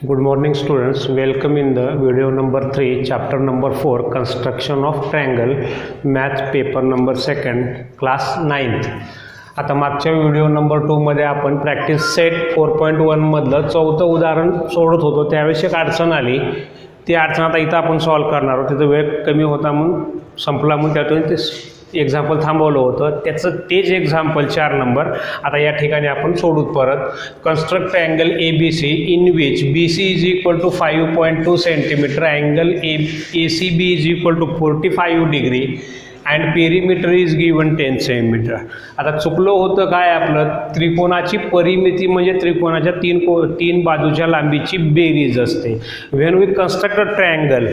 Good morning students, welcome in the video number 3, chapter number 4, construction of triangle, math paper number 2nd, class 9th. आता मागच्या video number 2 मध्ये आपण practice set 4.1 मधलं चौथं उदाहरण सोडत होतो. त्यावेळेस एक अडचण आली. ती अडचण आता इथं आपण सॉल्व्ह करणार आहोत. तिथं वेळ कमी होता म्हणून संपला म्हणून त्यातून ते एक्झाम्पल थांबवलं होतं. त्याचं तेच एक्झाम्पल 4 नंबर आता या ठिकाणी आपण सोडूत परत. Construct angle A B C in which B C is equal to 5.2 centimetre, angle A C B is equal to 45 degree and perimeter is given 10 centimetre. आता चुकलं होतं काय आपलं, त्रिकोणाची परिमिती म्हणजे त्रिकोणाच्या तीन बाजूच्या लांबीची बेरीज असते. When we construct a triangle,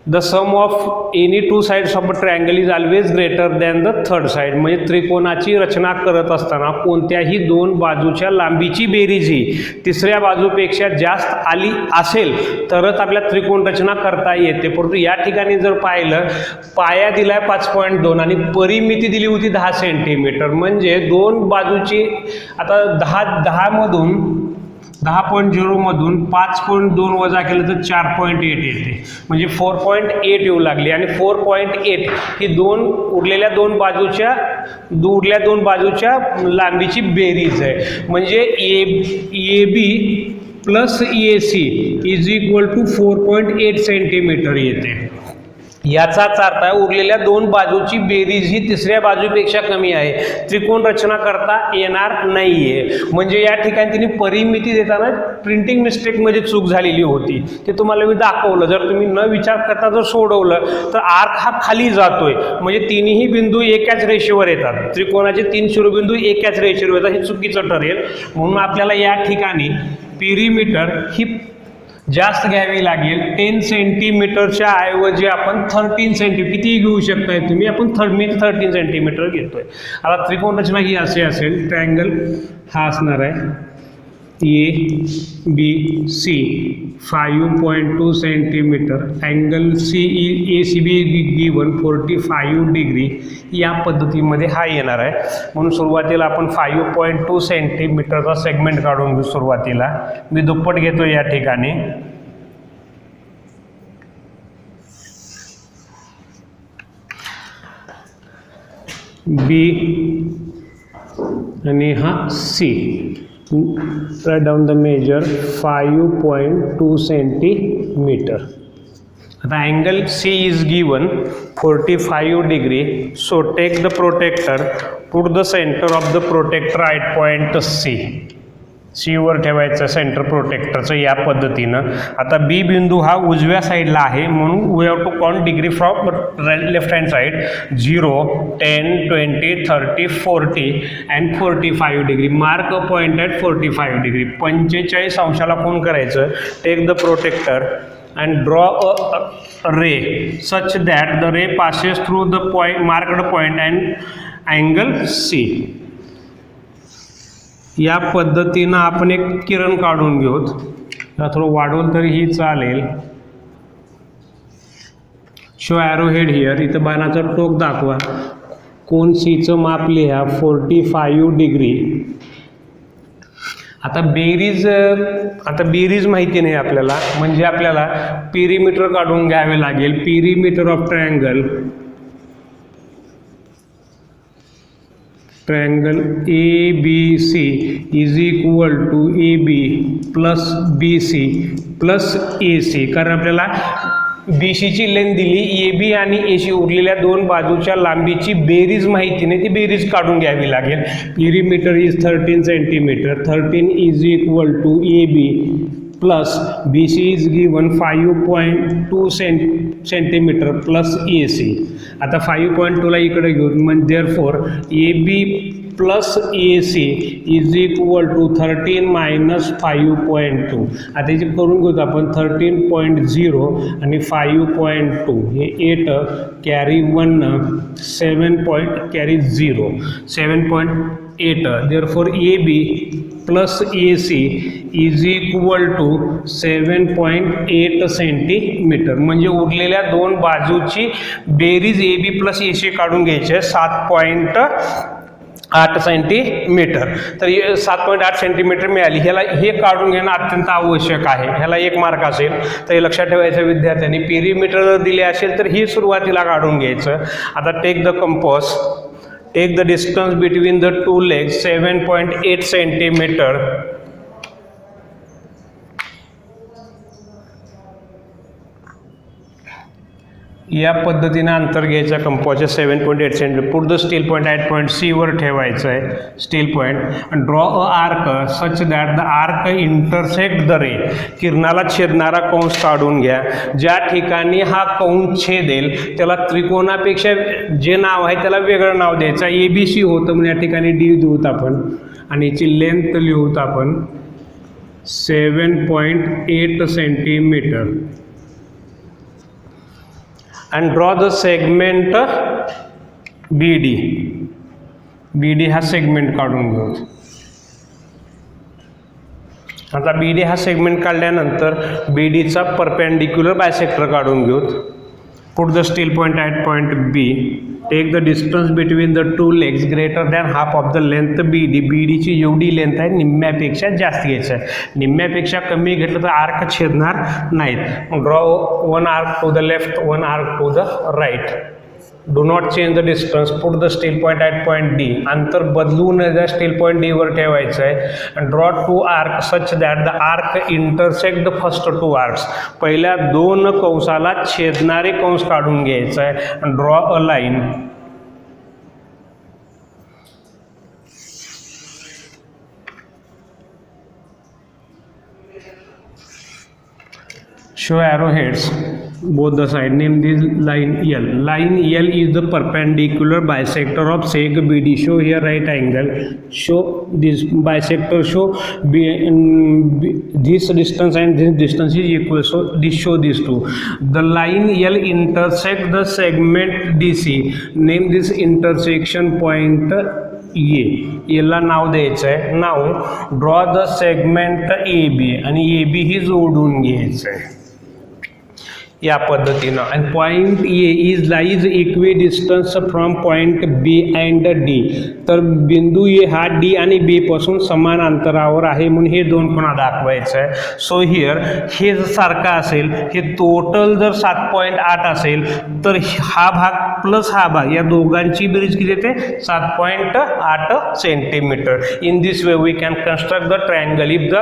the sum of any two sides of a triangle is always greater than the third side. म्हणजे त्रिकोणाची रचना करत असताना कोणत्याही दोन बाजूच्या लांबीची बेरीज ही तिसऱ्या बाजूपेक्षा जास्त आली असेल तरच आपल्याला त्रिकोण रचना करता येते. परंतु या ठिकाणी जर पाहिलं, पाया दिलाय 5.2 आणि परिमिती दिली होती 10 सेंटीमीटर. म्हणजे दोन बाजूची आता 10 मधून 10.0 मधून 5.2 वजा केलं तर 4.8 येते. म्हणजे 4.8 येऊ लागली आणि 4.8 ही उरलेल्या दोन बाजूच्या लांबीची बेरीज आहे. म्हणजे A B plus A C is equal to 4.8 centimetre येते. याचाच अर्थ आहे उरलेल्या दोन बाजूची बेरीज ही तिसऱ्या बाजूपेक्षा कमी आहे, त्रिकोण रचना करता येणार नाहीये. म्हणजे या ठिकाणी तिने परिमिती देताना प्रिंटिंग मिस्टेकमध्ये चूक झालेली होती. ते तुम्हाला मी दाखवलं. जर तुम्ही न विचार करता जर सोडवलं तर आर्क हा खाली जातोय. म्हणजे तिन्ही बिंदू एकाच रेषेवर येतात. त्रिकोणाचे 3 शिरोबिंदू एकाच रेषेवर येतात. हे चुकीचं ठरेल. म्हणून आपल्याला या ठिकाणी पेरीमीटर ही जास्त घ्यावी लागेल. 10 सेंटीमीटरच्या ऐवजी आपण 13 सेंटीमीटर किती घेऊ शकताय तुम्ही. आपण 13 सेंटीमीटर घेतोय. आता त्रिकोण रचना ही असे असेल. ट्रायंगल हा असणार आहे A B C 5.2 centimetre, angle A C B given 45 degree. या पद्धतीमध्ये हा येणार आहे. म्हणून सुरुवातीला आपण 5.2 सेंटीमीटरचा सेगमेंट काढून घेऊ. सुरुवातीला मी दुप्पट घेतो या ठिकाणी. बी आणि हा C. Write down the measure 5.2 centimeter. The angle C is given 45 degree. So take the protractor, put the center of the protractor at point C. C वर ठेवायचं सेंटर प्रोटेक्टरचं या पद्धतीनं. आता बी बिंदू हा उजव्या साईडला आहे म्हणून we have to count degree from left hand side. 0, 10, 20, 30, 40 and 45 degree. Mark a point at 45 degree. 45 अंशाला कोण करायचं. Take the protractor and draw a ray such that the ray passes through the marked point and angle C. या पद्धतीनं आपण एक किरण काढून घेऊत. थोडं वाढवलं तरीही चालेल. Show arrow head here. इथं बाणाचं टोक दाखवा. कोन सीचं माप लिहा 45 डिग्री. आता बेरीज माहिती नाही आपल्याला. म्हणजे आपल्याला पेरीमीटर काढून घ्यावे लागेल. Perimeter of triangle A B C is equal to A B plus B C plus A C. कारण आपल्याला बी सीची लेंथ दिली, ए बी आणि ए सी उरलेल्या दोन बाजूच्या लांबीची बेरीज माहिती नाही. ती बेरीज काढून घ्यावी लागेल. Perimeter is 13 centimetre. 13 is equal to A B plus B C is given 5.2 centimetre plus A C. आता 5.2ला इकडे घेऊन म्हणजे therefore A B plus A C is equal to 13 minus 5.2. आता याची करून घेऊ आपण. 13.0 आणि 5.2 हे 8 carry 1 7 carry 0 7.8. Therefore A B plus A C is equal to 7.8 centimetre. म्हणजे उरलेल्या दोन बाजूची बेरीज ए बी प्लस ए सी काढून घ्यायची आहे. 8 सेंटीमीटर. तर 7.8 सेंटीमीटर मिळाली. ह्याला हे काढून घेणं अत्यंत आवश्यक आहे. ह्याला 1 मार्क असेल. तर हे लक्षात ठेवायचं विद्यार्थ्यांनी. पेरीमीटर जर दिले असेल तर ही सुरुवातीला काढून घ्यायचं. आता take the compass, take the distance between the two legs 7.8 centimetre. या पद्धतीने अंतर घ्यायचं कंपासचे 7.8 centimetre. Put the steel point at point C वर ठेवायचं आहे steel point. And draw a arc such that the arc intersect the ray. किरणाला छेदणारा कंस काढून घ्या. ज्या ठिकाणी हा कंस छेदेल त्याला त्रिकोणापेक्षा जे नाव आहे त्याला वेगळं नाव द्यायचं. ABC होतं म्हणजे या ठिकाणी D देऊत आपण आणि याची लेंथ लिहूत आपण 7.8 centimetre. and draw the segment BD. BD हा सेगमेंट काढून घेऊ. आता BD हा सेगमेंट काढल्यानंतर BDचा परपेंडिक्युलर बायसेक्टर काढून घेऊ. Put the steel point at point B. Take the distance between the two legs greater than half of the length BD. BDची जेवढी लेंथ आहे निम्म्यापेक्षा जास्त घ्यायचं आहे. निम्म्यापेक्षा कमी घेतलं तर आर्क छेदणार नाहीत. Draw 1 arc to the left, 1 arc to the right. Do not change the distance. Put the steel point at point D. अंतर बदलू न द्या, स्टील पॉईंट D वर ठेवायचं आहे. And draw 2 arc such that the arc intersect the first 2 arcs. पहिल्या 2 कंसाला छेदणारे कंस काढून घ्यायचं आहे. And draw a line. Show arrowheads both the side. Name this line L. Line L is the perpendicular bisector of seg BD. Show here right angle. Show this bisector. Show this distance and this distance is equal. So this show these two. The line L intersect the segment DC. Name this intersection point A. याला नाव द्यायचं आहे. नाव draw the segment AB आणि AB ही जोडून घ्यायचं आहे या पद्धतीनं. आणि point A is lies equidistance from point B and D. तर बिंदू A हा D आणि B पासून समान अंतरावर आहे म्हणून हे 2 पुन्हा दाखवायचं आहे. सो हिअर हे जर सारखं असेल, हे टोटल जर 7.8 असेल तर हा भाग प्लस हा भाग या दोघांची बेरीज किती येते 7.8 centimetre. In this way we can construct the triangle if the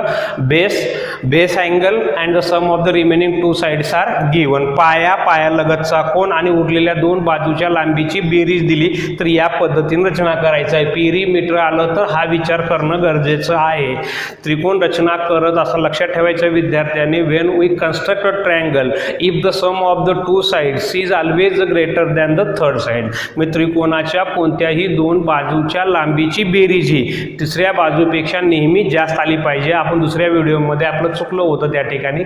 base angle and the sum of the remaining 2 sides are given. पाया लगतचा कोन आणि उरलेल्या 2 बाजूच्या लांबीची बेरीज दिली तर या पद्धतीने रचना करायचं आहे. पेरीमीटर आलं तर हा विचार करणं गरजेचं आहे. त्रिकोण रचना करत असं लक्षात ठेवायचं विद्यार्थ्यांनी. When we construct a triangle if the sum of the 2 sides is always greater than the third side. म्हणजे त्रिकोणाच्या कोणत्याही 2 बाजूच्या लांबीची बेरीज ही तिसऱ्या बाजूपेक्षा नेहमी जास्त आली पाहिजे. आपण दुसऱ्या व्हिडिओमध्ये आपलं चुकलं होतं त्या ठिकाणी,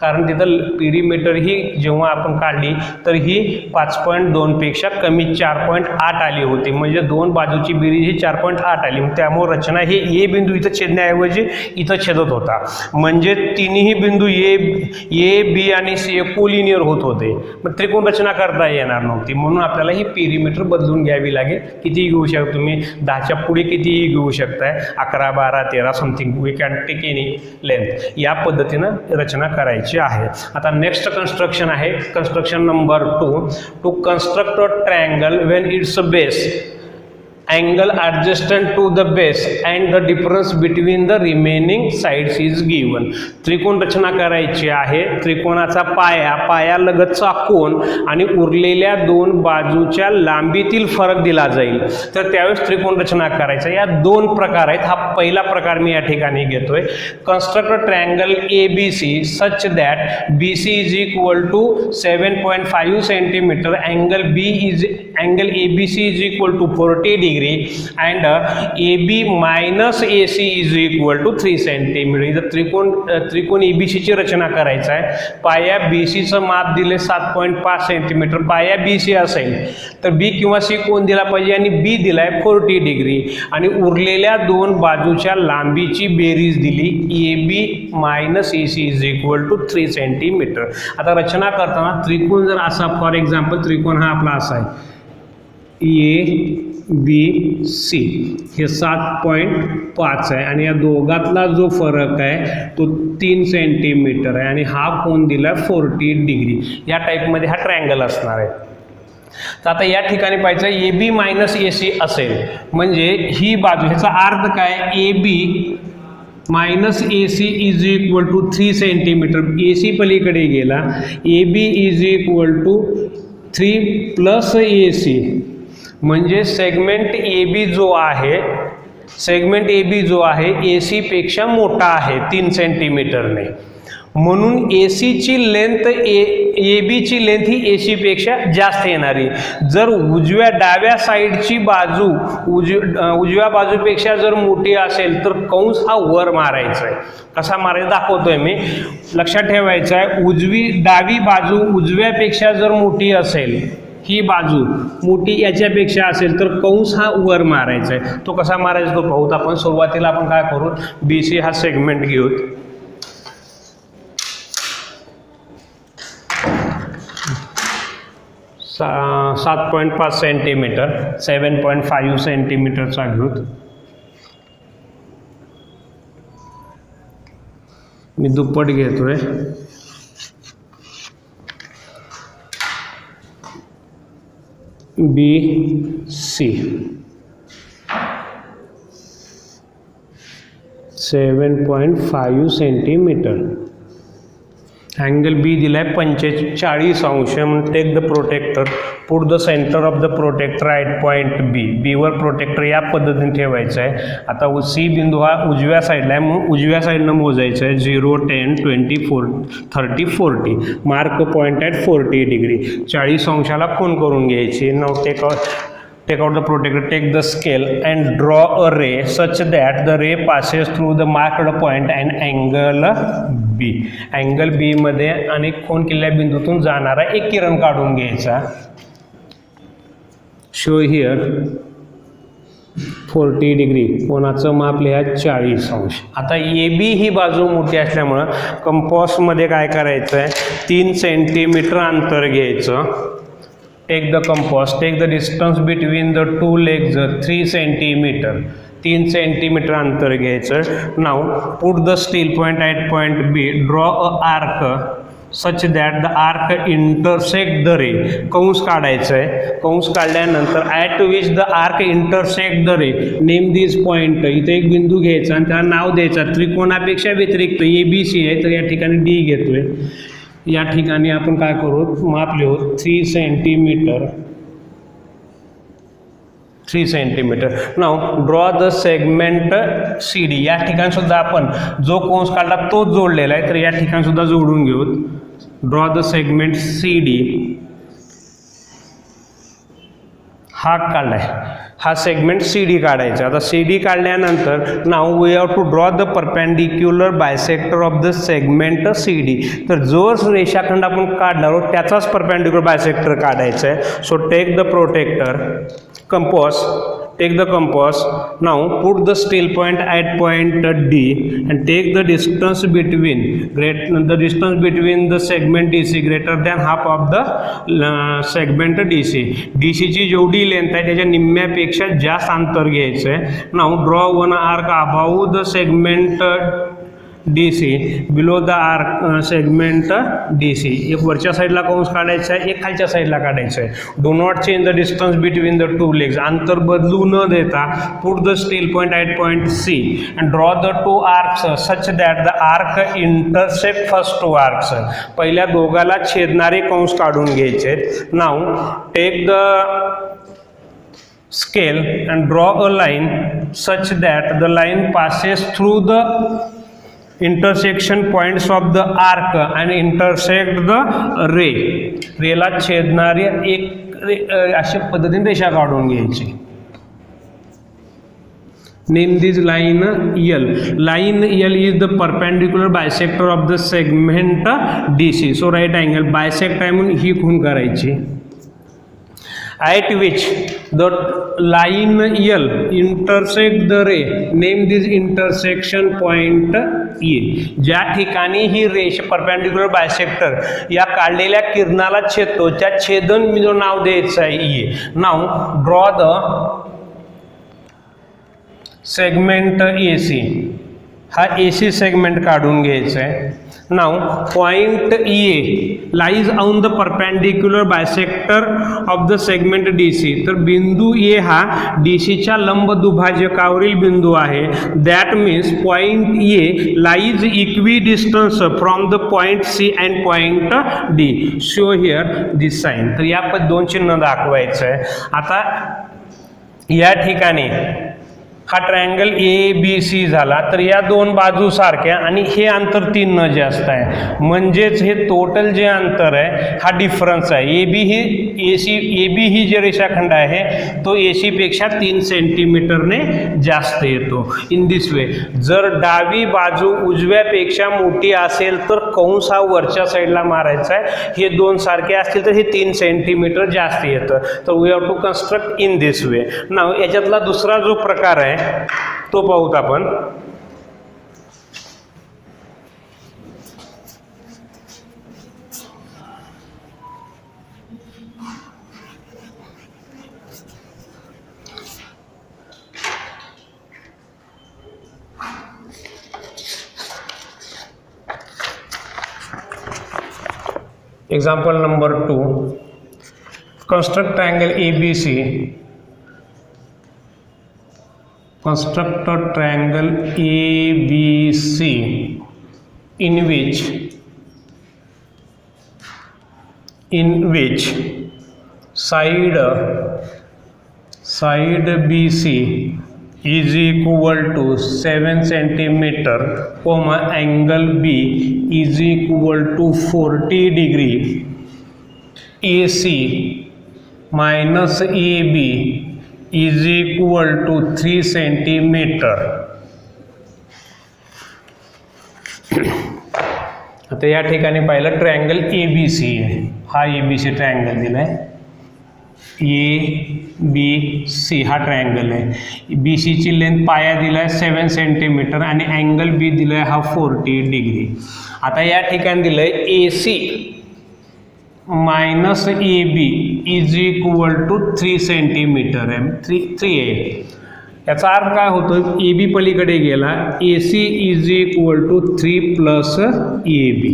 कारण तिथं पेरीमीटर ही जेव्हा आपण काढली तर ही 5.2 पेक्षा कमी 4.8 आली होती. म्हणजे 2 बाजूची बेरीज ही 4.8 आली. त्यामुळे रचना ही A बिंदू इथं छेदण्याऐवजी इथं छेदत होता. म्हणजे तिन्ही बिंदू A, B आणि C कोलिनियर होत होते. मग त्रिकोण रचना करता येणार नव्हती. म्हणून आपल्याला ही पेरीमीटर बदलून घ्यावी लागेल. कितीही घेऊ शकता तुम्ही, 10च्या पुढे कितीही घेऊ शकताय, 11, 12, 13 something. We can take any length. या पद्धतीनं रचना करायची आहे. आता नेक्स्ट कंस्ट्रक्शन आहे construction number 2. To construct a triangle when its base angle adjacent to the base and the difference between the remaining sides is given. त्रिकोण रचना करायची आहे. त्रिकोणाचा पाया लगतचा कोन आणि उरलेल्या 2 बाजूच्या लांबीतील फरक दिला जाईल. तर त्यावेळेस त्रिकोण रचना करायचा. या 2 प्रकार आहेत. हा पहिला प्रकार मी या ठिकाणी घेतोय. Construct a triangle ABC such that BC is equal to 7.5 centimetre. Angle ABC is equal to 40 degree and AB minus AC is equal to 3 centimetre. इथं त्रिकोण ABC ची रचना करायचा आहे. पाया BC चं माप दिले 7.5 सेंटीमीटर. पाया BC असेल तर B किंवा C कोण दिला पाहिजे आणि B दिलाय 40 डिग्री आणि उरलेल्या 2 बाजूच्या लांबीची बेरीज दिली AB minus AC is equal to 3 centimetre. आता रचना करताना त्रिकोण जर असा, फॉर एक्झाम्पल त्रिकोण हा आपला असा आहे A बी सी हे 7.5 आहे आणि या दोघातला जो फरक आहे तो 3 सेंटीमीटर आहे आणि हा कोण दिला 40 डिग्री. या टाईपमध्ये हा ट्रायंगल असणार आहे. तर आता या ठिकाणी पाहायचं ए बी मायनस ए सी असेल म्हणजे ही बाजू, ह्याचा अर्थ काय, A B minus A C is equal to 3 centimetre. A C पलीकडे गेला, A B is equal to 3 plus A C म्हणजे सेगमेंट ए बी जो आहे, सेगमेंट ए बी जो आहे ए सी पेक्षा मोठा आहे 3 सेंटीमीटरने. म्हणून ए सीची लेंथ ए बीची लेंथ ही ए सी पेक्षा जास्त येणारी. जर डाव्या साईडची बाजू उजव्या बाजूपेक्षा जर मोठी असेल तर कंस हा वर मारायचा आहे. कसा मारायचा दाखवतोय मी. लक्षात ठेवायचं आहे, डावी बाजू उजव्यापेक्षा जर मोठी असेल, ही बाजू मोठी याच्यापेक्षा असेल तर कंस हा वर मारायचा आहे. तो कसा मारायचा तो पाहूत आपण. सुरुवातीला आपण काय करू, बी सी हा सेगमेंट घेऊत. सा 7.5 सेंटीमीटर 7.5 सेंटीमीटरचा घेऊत. मी दुप्पट घेतोय. B C 7.5 centimetre. Angle B दिलाय 45 अंश. Take the protractor, put the centre of the protractor at point B. बीवर प्रोटेक्टर या पद्धतीने ठेवायचं आहे. आता सी बिंदू हा उजव्या साईडला आहे म्हणून उजव्या साईडनं मोजायचं आहे. 0, 10, 20, 30, 40. Mark point at 40 degree. 40 अंशाला खूण करून घ्यायची. नाव take out the protector, take the scale and draw a ray such that the ray passes through the marked point and angle B. Angle B मध्ये आणि खूण केलेल्या बिंदूतून जाणारा एक किरण काढून घ्यायचा. Show here 40 degree. कोणाचं माप लिहा 40 अंश. आता ए बी ही बाजू मोठी असल्यामुळं कंपॉसमध्ये काय करायचं आहे, 3 सेंटीमीटर अंतर घ्यायचं. Take the compass, take the distance between the two legs 3 centimetre. 3 centimetre अंतर घ्यायचं. Now put the steel point at point B. Draw a arc such that the arc intersect the ray. कंस काढायचं आहे. कंस काढल्यानंतर at which the arc intersect the ray name this point. इथे एक बिंदू घ्यायचा आणि त्याला नाव द्यायचा. त्रिकोणापेक्षा व्यतिरिक्त ए बी सी आहे तर या ठिकाणी डी घेतोय. या ठिकाणी आपण काय करू, माप लिहू 3 सेंटीमीटर. 3 सेंटीमीटर. नाव draw the segment C D. या ठिकाणी सुद्धा आपण जो कंस काढला तोच जोडलेला आहे तर या ठिकाणी सुद्धा जोडून घेऊ. Draw the segment C D. हा काढलाय, हा सेगमेंट सी डी काढायचा. आता सी डी काढल्यानंतर now we have to draw the perpendicular bisector of the segment C D. तर जो रेषाखंड आपण काढणार आहोत त्याचाच परपेंडिक्युलर बायसेक्टर काढायचा आहे. So take the protractor, compass, take the compass. Now put the steel point at point D and take the distance between the segment DC greater than half of the segment DC. DC ची जेवढी length आहे त्याच्या निम्म्यापेक्षा जास्त अंतर घ्यायचं आहे. Now draw one arc above the segment DC below the arc segment DC. एक वरच्या साईडला कंस काढायचा आहे, एक खालच्या साईडला काढायचा आहे. Do not change the distance between the two legs. अंतर बदलू न देता put the steel point at point C and draw the two arcs such that the arc intersect first two arcs. पहिल्या दोघाला छेदणारे कंस काढून घ्यायचे. Now take the scale and draw a line such that the line passes through the intersection points of the arc and intersect the ray. रेला छेदणारी एक अशा पद्धतीने रेषा काढून घ्यायची. Name this line L. Line L is the perpendicular bisector of the segment DC. So right angle bisect आहे म्हणून ही खूण करायची. At which the line L intersect the ray. Name this intersection point E. ज्या ठिकाणी ही रेषा perpendicular bisector या काढलेल्या किरणाला छेदतो त्या छेदन मी जो नाव द्यायचं आहे E. Now draw the segment A C, हा ए सी सेगमेंट काढून घ्यायचा आहे. Now point A lies on the perpendicular bisector of the segment D C. तर बिंदू ए हा डी सीच्या लंब दुभाजकावरील बिंदू आहे. That means point A lies equidistance from the point C and point D. Show here this sign. तर या दोन चिन्ह दाखवायचं आहे. आता या ठिकाणी हा ट्रायंगल ए बी सी झाला, तर या दोन बाजू सारख्या आणि हे अंतर 3 न जास्त आहे, म्हणजेच हे टोटल जे अंतर आहे हा डिफरन्स आहे. ए बी ही जे रेषाखंड आहे तो ए सी पेक्षा 3 सेंटीमीटरने जास्त येतो. इन दिस वे जर डावी बाजू उजव्यापेक्षा मोठी असेल तर कंस हा वरच्या साईडला मारायचा आहे. हे दोन सारखे असतील तर हे 3 सेंटीमीटर जास्त येतं. तर we have to construct in this way. Now याच्यातला दुसरा जो प्रकार आहे तो पाहूत आपण. Example number 2. Construct triangle ABC. Construct a triangle ABC in which side BC is equal to 7 centimeter, angle B is equal to 40 degree. AC minus AB is equal to 3 centimeter. आता या ठिकाणी पाहिलं ट्रायंगल ABC आहे. हा ABC triangle दिलाय. ABC हा triangle आहे. BC ची लेंथ पाया दिलाय 7 सेंटीमीटर आणि अँगल B दिलाय हा 40 डिग्री. आता या ठिकाणी दिलंय AC minus AB is equal to 3 centimetre आहे. 3 आहे. याचा अर्थ काय होतो, AB पलीकडे गेला, AC is equal to 3 plus AB.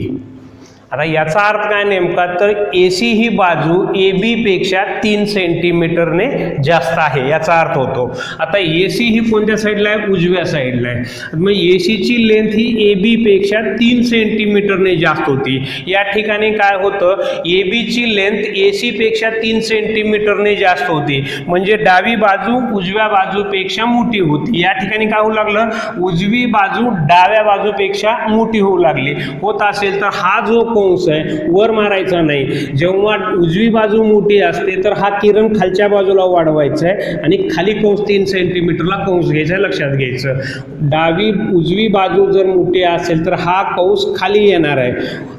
आता याचा अर्थ काय नेमका, तर AC ही बाजू AB पेक्षा 3 सेंटीमीटरने जास्त आहे याचा अर्थ होतो. आता AC ही कोणत्या साईडला आहे, उजव्या साईडला आहे. मग AC ची लेंथ ही AB पेक्षा 3 सेंटीमीटरने जास्त होती. या ठिकाणी काय होतं, AB ची लेंथ AC पेक्षा 3 सेंटीमीटरने जास्त होती, म्हणजे डावी बाजू उजव्या बाजूपेक्षा मोठी होती. या ठिकाणी काय होऊ लागलं, उजवी बाजू डाव्या बाजूपेक्षा मोठी होऊ लागली. होत असेल तर हा जो कंस आहे वर मारायचा नाही. जेव्हा उजवी बाजू मोठी असते तर हा किरण खालच्या बाजूला वाढवायचा आहे आणि खाली कंस 3 सेंटीमीटरला कंस घ्यायचा, लक्षात घ्यायचं. उजवी बाजू जर मोठी असेल तर हा कंस खाली येणार आहे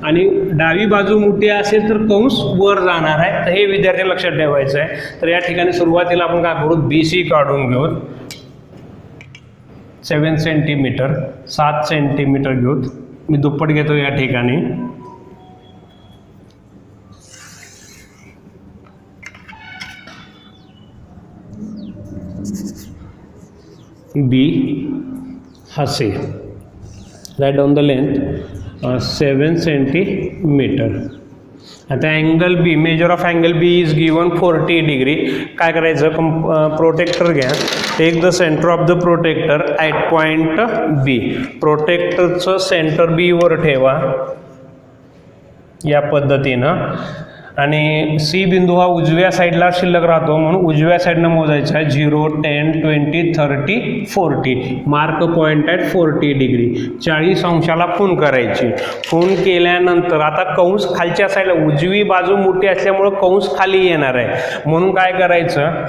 आणि डावी बाजू मोठी असेल तर कंस वर जाणार आहे. तर हे विद्यार्थ्यांना लक्षात ठेवायचं आहे. तर या ठिकाणी सुरुवातीला आपण काय करू, BC काढून घेऊ. 7 सेंटीमीटर 7 सेंटीमीटर घेऊ. मी दुप्पट घेतो या ठिकाणी. B हसे write down the length 7 centimetre. आता angle B, measure of angle B is given 40 degree. काय करायचं, प्रोटेक्टर घ्या. Take the centre of the protractor at point B. प्रोटेक्टरचं सेंटर B वर ठेवा या पद्धतीनं. आणि C बिंदू हा उजव्या साईडला शिल्लक राहतो, म्हणून उजव्या साईडनं मोजायचा आहे. 0, 10, 20, 30, 40. Mark point at 40 degree. 40 अंशाला खूण करायची. खूण केल्यानंतर आता कंस खालच्या साईडला, उजवी बाजू मोठी असल्यामुळं कंस खाली येणार आहे, म्हणून काय करायचं,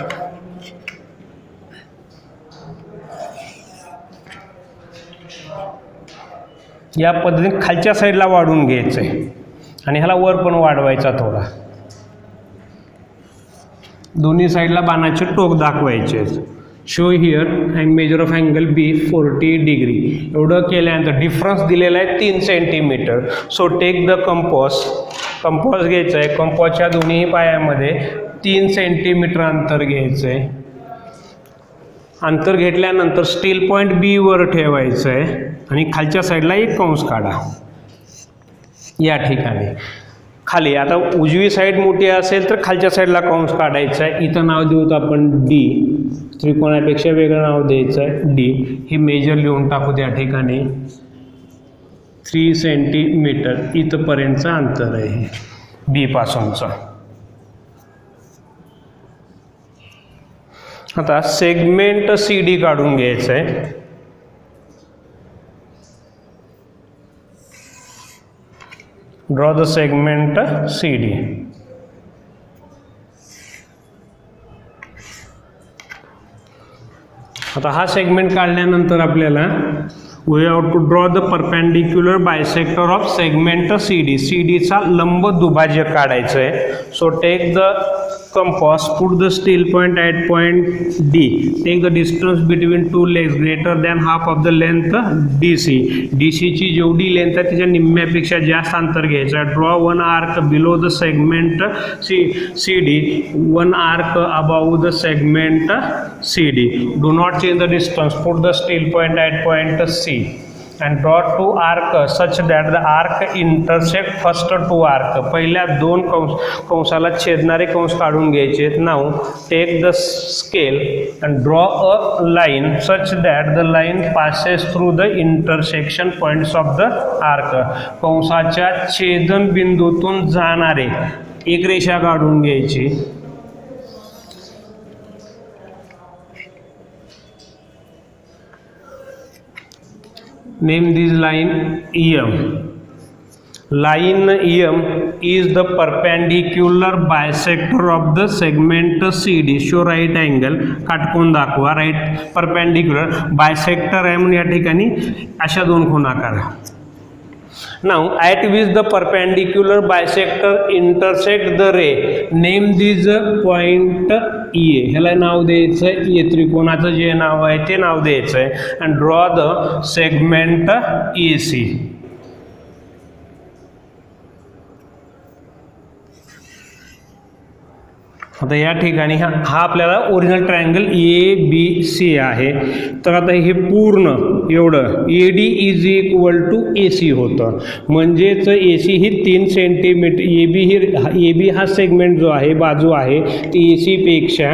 या पद्धतीने खालच्या साईडला वाढवून घ्यायचं आहे आणि ह्याला वर पण वाढवायचा थोडा. दोन्ही साईडला बाणाचे टोक दाखवायचे. Show here and measure of angle B 40 degree. एवढं केल्यानंतर डिफरन्स दिलेला आहे 3 centimetre. So take the compass घ्यायचं आहे. कंपॉसच्या दोन्ही पायामध्ये 3 सेंटीमीटर अंतर घ्यायचं आहे. अंतर घेतल्यानंतर स्टील पॉईंट बी वर ठेवायचं आहे आणि खालच्या साईडला एक कंस काढा या ठिकाणी खाली. आता उजवी साईड मोठी असेल तर खालच्या साईडला कंस काढायचा आहे. इथं नाव देऊत आपण डी, त्रिकोणापेक्षा वेगळं नाव द्यायचं आहे डी. हे मेजर लिहून टाकू त्या ठिकाणी 3 सेंटीमीटर इथपर्यंतचं अंतर आहे बी पासूनचं. आता सेगमेंट सी डी काढून घ्यायचं आहे. Draw the segment C D. आता हा सेगमेंट काढल्यानंतर आपल्याला we have to draw the perpendicular bisector of segment C D. C डीचा लंब दुभाजक काढायचं आहे. So take the compass, put the steel point at point D, take the distance between two legs greater than half of the length DC. DC ची जेवढी length आहे त्याच्या निम्म्यापेक्षा जास्त अंतर घ्यायचं आहे. Draw one arc below the segment C D, one arc above the segment C D. Do not change the distance, put the steel point at point C and draw two arc such that the arc intersect first two arc. पहिल्या दोन कंसाला छेदणारे कंस काढून घ्यायचे आहेत. Now take the scale and draw a line such that the line passes through the intersection points of the arc. कंसाच्या छेदन बिंदूतून जाणारे एक रेषा काढून घ्यायची. Name this line EM. Line EM is the perpendicular bisector of the segment CD. Show right angle. काटकोन दाखवा. Right perpendicular bisector आहे म्हणून या ठिकाणी अशा दोन खुणा करा. Now at which the perpendicular bisector intersect the ray, name this point E. ह्याला नाव द्यायचं आहे E. त्रिकोणाचं जे नाव आहे ते नाव द्यायचं आहे. and draw the segment EC. आता या ठिकाणी हा आपल्याला ओरिजिनल ट्रायंगल ABC आहे. तर आता हे पूर्ण एवढं AD is equal to AC होतं. म्हणजेच AC ही 3 सेंटीमीटर, AB हा सेगमेंट जो आहे बाजू आहे ती AC पेक्षा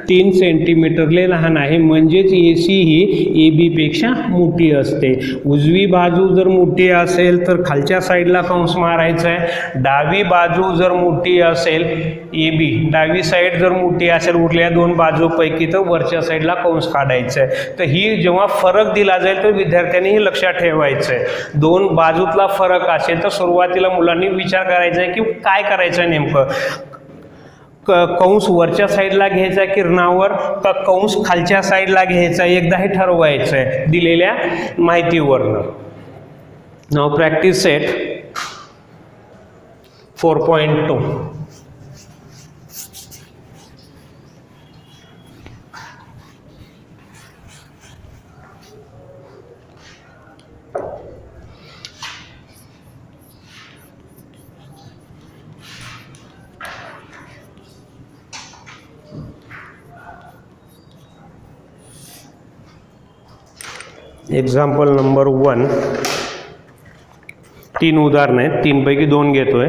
3 सेंटीमीटरले लहान आहे. म्हणजेच AC ही AB पेक्षा मोठी असते. उजवी बाजू जर मोठी असेल तर खालच्या साईडला कंस मारायचा आहे. डावी बाजू जर मोठी असेल AB, डावी साईड जर मोठी असेल उरल्या दोन बाजूपैकी तर वरच्या साईडला कंस काढायचा आहे. तर ही जेव्हा फरक दिला जाईल तर विद्यार्थ्यांनी हे लक्षात ठेवायचं आहे. दोन बाजूतला फरक असेल तर सुरुवातीला मुलांनी विचार करायचा आहे की काय करायचं आहे नेमकं. कंस वरच्या साईडला घ्यायचा किरणावर का कंस खालच्या साईडला घ्यायचा एकदा हे ठरवायचं आहे दिलेल्या माहितीवरनं. नाव प्रॅक्टिस सेट 4.2. Example number 1. 3 उदाहरण आहेत, 3 पैकी 2 घेतोय.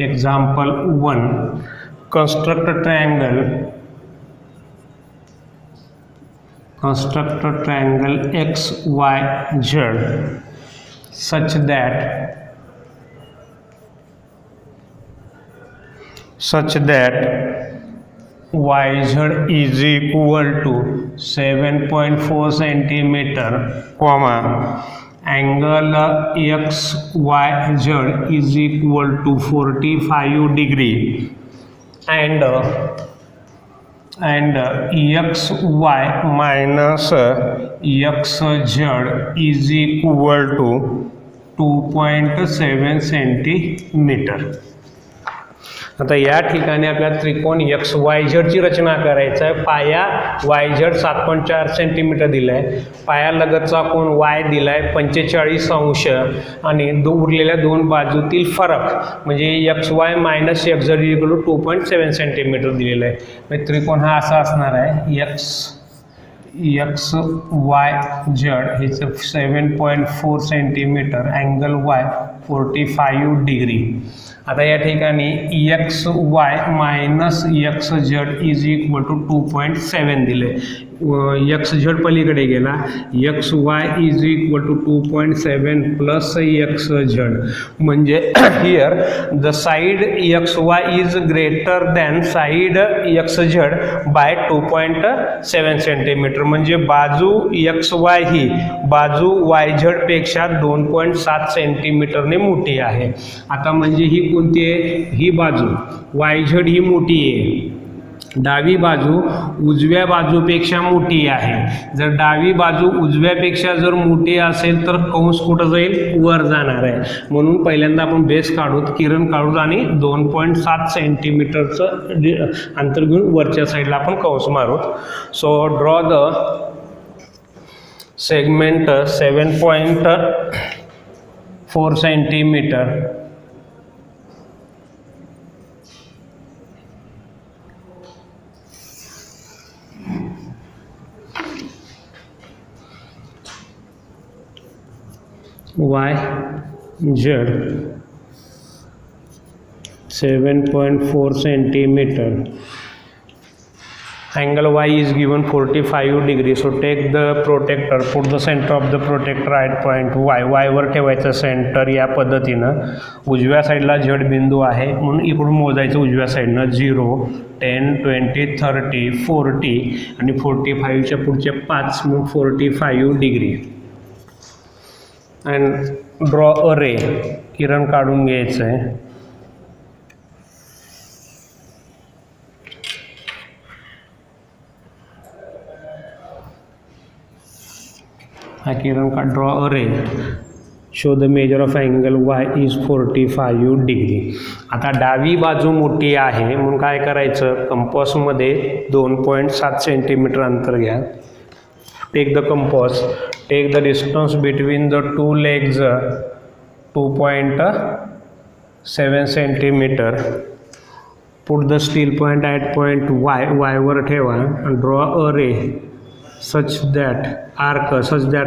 Example 1. construct a triangle XYZ such that YZ is equal to 7.4 centimeter, angle XYZ is equal to 45 degree, and XY minus XZ is equal to 2.7 centimeter. आता या ठिकाणी आपल्याला त्रिकोण एक्स वाय झेडची रचना करायचं आहे. पाया वाय झेड 7.4 सेंटीमीटर दिला आहे, पायालगतचा कोण वाय दिला आहे 45 अंश आणि उरलेल्या दोन बाजूतील फरक म्हणजे X Y minus X Z equal to 2.7 centimetre दिलेला आहे. म्हणजे त्रिकोण हा असा असणार आहे एक्स वाय झेड हेचं 7.4 सेंटीमीटर, अँगल वाय 45 डिग्री. आता या ठिकाणी X Y minus X Z is equal to 2.7 दिले. एक्स झेड पलीकडे गेला, X Y is equal to 2.7 plus X Z म्हणजे here the side X Y is greater than side X Z by 2.7 centimetre. म्हणजे बाजू x Y ही बाजू Y Z पेक्षा 2.7 सेंटीमीटरने मोठी आहे. आता म्हणजे ही कोणती आहे, ही बाजू वाय झेड ही मोठी आहे, डावी बाजू उजव्या बाजूपेक्षा मोठी आहे. जर डावी बाजू उजव्यापेक्षा जर मोठी असेल तर कंस कुठं जाईल, वर जाणार आहे. म्हणून पहिल्यांदा आपण बेस काढूत, किरण काढूत आणि 2.7 सेंटीमीटरचं अंतर घेऊन वरच्या साईडला आपण कंस Marut. So draw the segment 7.4 centimetre y z 7.4 centimeter. Angle y is given 45 degree. So take the protector, put the center of the protector at point y. y वर ठेवायचं सेंटर या पद्धतीनं. उजव्या साईडला z बिंदू आहे म्हणून इकडून मोजायचं उजव्या साईडनं 0, 10, 20, 30, 40 आणि 45च्या पुढचे 5 मग 45 डिग्री. अँड ड्रॉ अ रे, किरण काढून घ्यायचं आहे. हा किरण का draw a ray, show the major of angle Y is 45 degree. आता डावी बाजू मोठी आहे म्हणून काय करायचं, कंपासमध्ये 2.7 सेंटीमीटर अंतर घ्या. Take the compass, take the distance between the two legs 2.7 centimeter. Put the steel point at point y, y वर ठेवा and draw a ray such that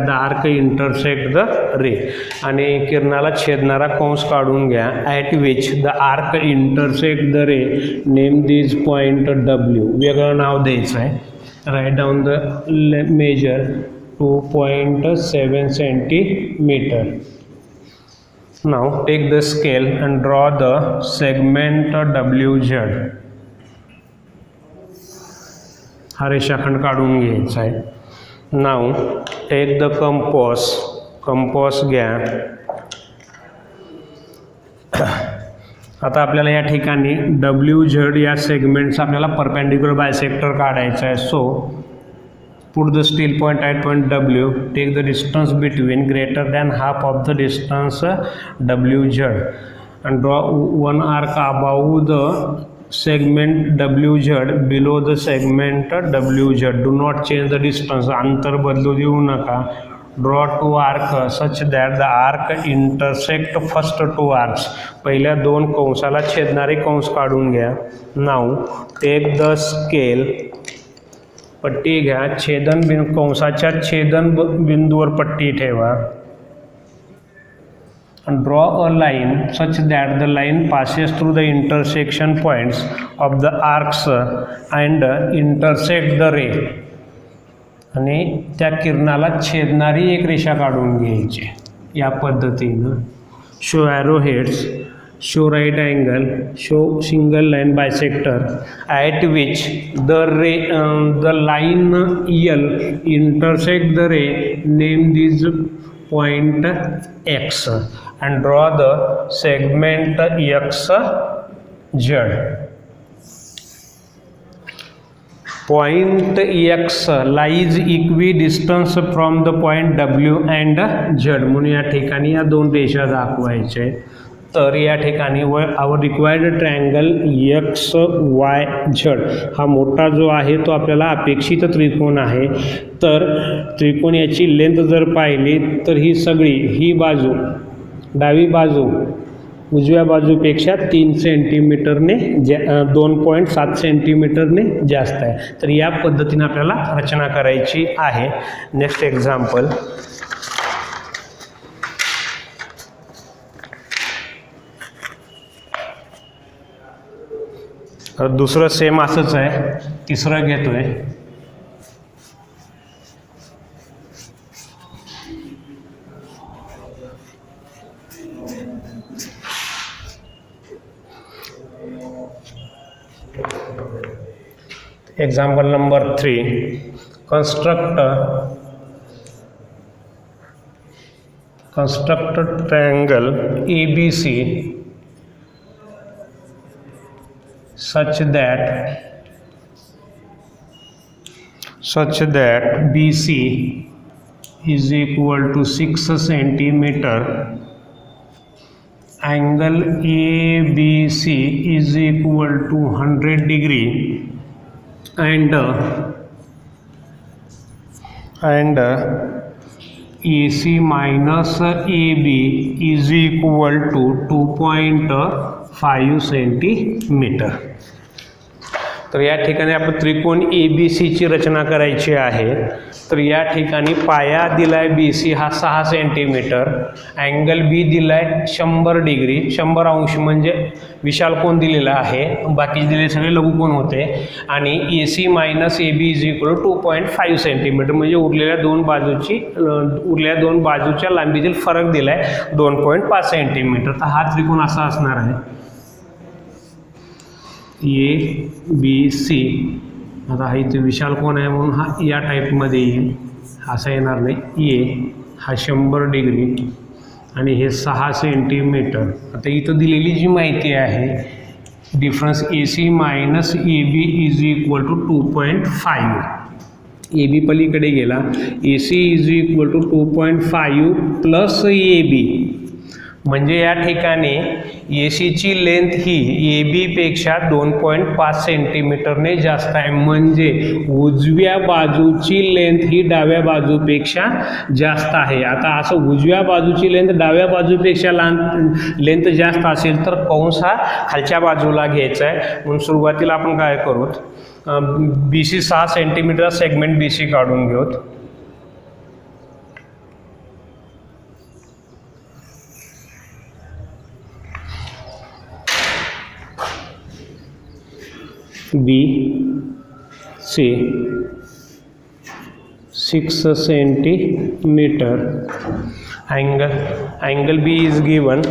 the arc intersect the ray. आणि किरणाला छेदणारा कंस काढून घ्या. at which the arc intersect the ray, name this point W. वेगळं नाव द्यायचं आहे. write down the measure 2.7 centimeter. Now take the scale and draw the segment WZ. हा रेषाखंड काढून घ्यायचा आहे. Now take the compass घ्या. आता आपल्याला या ठिकाणी WZ या सेगमेंटचा आपल्याला परपेंडिक्युलर बायसेक्टर काढायचा आहे. So put the steel point at point W, take the distance between greater than half of the distance WZ and draw one arc above the segment WZ below the segment WZ. Do not change the distance, अंतर बदलू देऊ नका. Draw two arcs such that the arc intersect first two arcs. पहिल्या दोन कंसाला छेदणारे कंस काढून घ्या. Now take the scale, पट्टी घ्या, छेदन कंसाच्या छेदन बिंदूवर पट्टी ठेवा. and draw a line such that the line passes through the intersection points of the arcs and intersect the ray. आणि त्या किरणाला छेदणारी एक रेषा काढून घ्यायची या पद्धतीनं. Show arrow heads, show right angle, show single line bisector at which the line L intersect the ray, name this point X and draw the segment XZ. Point X lies equidistant from the point W and Z. म्हणून या ठिकाणी या दोन रेषा दाखवायच्या. तर या ठिकाणी our required triangle X Y Z हा मोठा जो आहे तो आपल्याला अपेक्षित त्रिकोण आहे. तर त्रिकोण याची लेंथ जर पाहिली तर ही सगळी ही बाजू डावी बाजू उजव्या बाजूपेक्षा 3 सेंटीमीटरने 2.7 सेंटीमीटरने जास्त आहे. तर या पद्धतीने आपल्याला रचना करायची आहे. नेक्स्ट एक्झाम्पल, दुसरं सेम असंच आहे, तिसरं घेतोय. Example number 3, construct triangle ABC such that BC is equal to 6 centimeter, angle ABC is equal to 100 degree, and AC minus AB is equal to 2.5 centimetre. तर या ठिकाणी आपण त्रिकोण ABCची रचना करायची आहे. तर या ठिकाणी पाया दिलाय BC हा 6 सेंटीमीटर, अँगल B दिलाय 100 डिग्री 100 अंश म्हणजे विशाल कोन दिलेला आहे, बाकीचे दिलेले सगळे लघुकोन होते. आणि AC minus AB is equal 2.5 centimetre म्हणजे उरलेल्या दोन बाजूच्या लांबीतील फरक दिलाय 2.5 सेंटीमीटर. तर हा त्रिकोण असा असणार आहे ABC. आता हा इथे विशाल कोन आहे म्हणून हा या टाईपमध्ये येईल, असा येणार नाही. हा 100 डिग्री आणि हे 6 सेंटीमीटर. आता इथं दिलेली जी माहिती आहे difference AC minus AB is equal to 2.5. AB पलीकडे गेला, AC is equal to 2.5 plus AB म्हणजे या ठिकाणी ACची लेंथ ही AB पेक्षा 2.5 सेंटीमीटरने जास्त आहे. म्हणजे उजव्या बाजूची लेंथ ही डाव्या बाजूपेक्षा जास्त आहे. आता असं उजव्या बाजूची लेंथ डाव्या बाजूपेक्षा लेंथ जास्त असेल तर कंस हा खालच्या बाजूला घ्यायचा आहे. म्हणून सुरुवातीला आपण काय करूत, BC 6 सेंटीमीटर सेगमेंट BC काढून घेऊत. BC 6 centimetre, angle B is given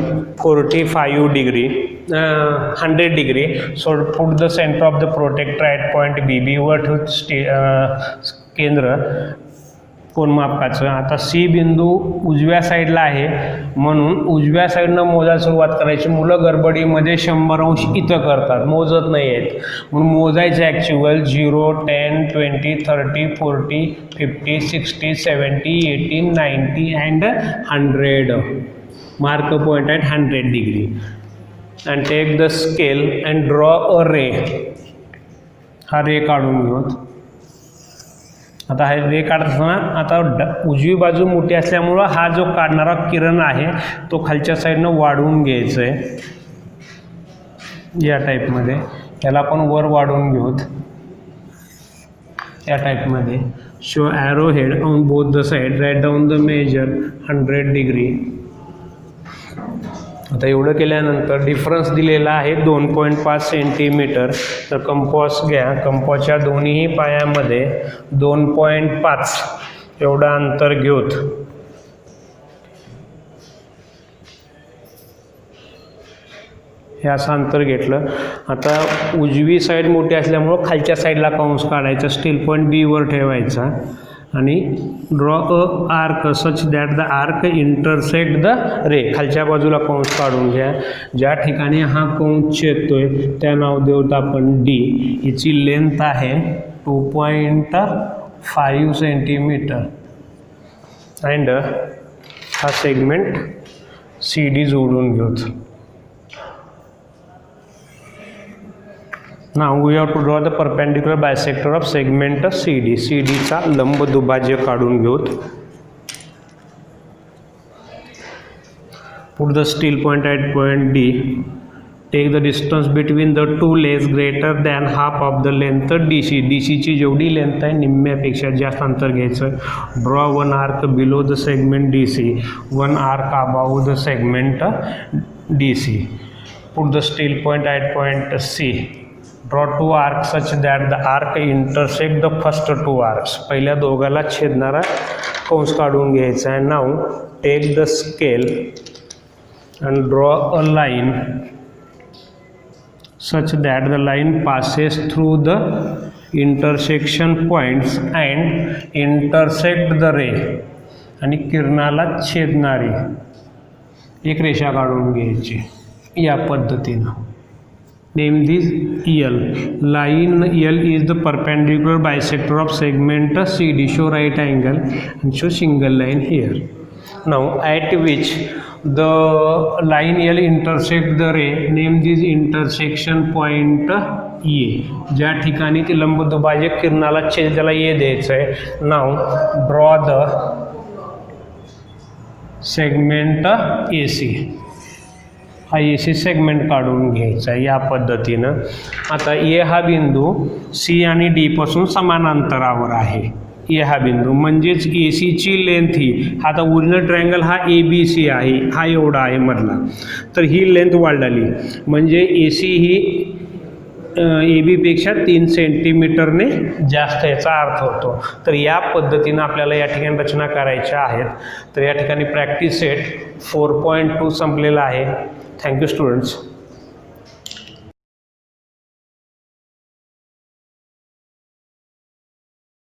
45 degree, 100 degree. So put the center of the protractor at point B. B वर केंद्र कोनमापकाचं. आता C बिंदू उजव्या साईडला आहे म्हणून उजव्या साईडनं मोजायला सुरुवात करायची. मुलं गडबडीमध्ये 100 अंश इथं करतात, मोजत नाही आहेत. म्हणून मोजायचं actual 0, 10, 20, 30, 40, 50, 60, 70, 80, 90 and 100. Mark point at 100 degree and take the scale and draw a ray. हा रे काढून घेऊत. आता हे रे काढताना आता उजवी बाजू मोठी असल्यामुळं हा जो काढणारा किरण आहे तो खालच्या साईडनं वाढवून घ्यायचं आहे या टाईपमध्ये. याला आपण वर वाढवून घेऊत या टाईपमध्ये. Show arrow head on both the side, write down the measure 100 degree. आता एवढं केल्यानंतर डिफरन्स दिलेला आहे 2.5 सेंटीमीटर. तर कंपॉस घ्या, कंपॉसच्या दोन्ही पायामध्ये 2.5 एवढं अंतर घेऊत. हे असं अंतर घेतलं. आता उजवी साईड मोठी असल्यामुळं खालच्या साईडला कंस काढायचा, स्टील पॉईंट B वर ठेवायचा आणि draw a arc such that the arc intersect the रे. खालच्या बाजूला कंस काढून घ्या. ज्या ठिकाणी हा कंस छेदतोय त्या नाव देऊत आपण D. हिची लेंथ आहे 2.5 सेंटीमीटर अँड हा सेगमेंट CD जोडून घेऊत. Now we have to draw the perpendicular bisector of segment CD. CDचा लंब दुभाज्य काढून घेऊत. Put the steel point at point D. Take the distance between the two legs greater than half of the length DC. DC ची जेवढी length आहे निम्म्यापेक्षा जास्त अंतर घ्यायचं. Draw one arc below the segment DC, one arc above the segment DC. Put the steel point at point C. Draw two arcs such that the arc intersect the first two arcs. पहिल्या दोघाला छेदणारा कंस काढून घ्यायचा आहे. Now take the scale and draw a line such that the line passes through the intersection points and intersect the ray. आणि किरणाला छेदणारी एक रेषा काढून घ्यायची या पद्धतीनं. Name this L. Line L is the perpendicular bisector of segment CD. Show right angle and show single line here. Now at which the line L intersect the ray, name this intersection point A. ज्या ठिकाणी ती लंबदुभाजक किरणाला छेद त्याला A द्यायचं आहे. Now draw the segment AC. हा AC segment काढून घ्यायचा आहे या पद्धतीनं. आता A हा बिंदू C आणि D पासून समान अंतरावर आहे. ए हा बिंदू म्हणजेच AC ची लेंथ ही, आता ओरिजिनल ट्रायंगल हा ABC आहे, हा एवढा आहे मधला, तर ही लेंथ वाढली म्हणजे AC ही AB पेक्षा 3 सेंटीमीटरने जास्त याचा अर्थ होतो. तर या पद्धतीनं आपल्याला या ठिकाणी रचना करायच्या आहेत. तर या ठिकाणी प्रॅक्टिस सेट 4.2 संपलेला आहे. Thank you students.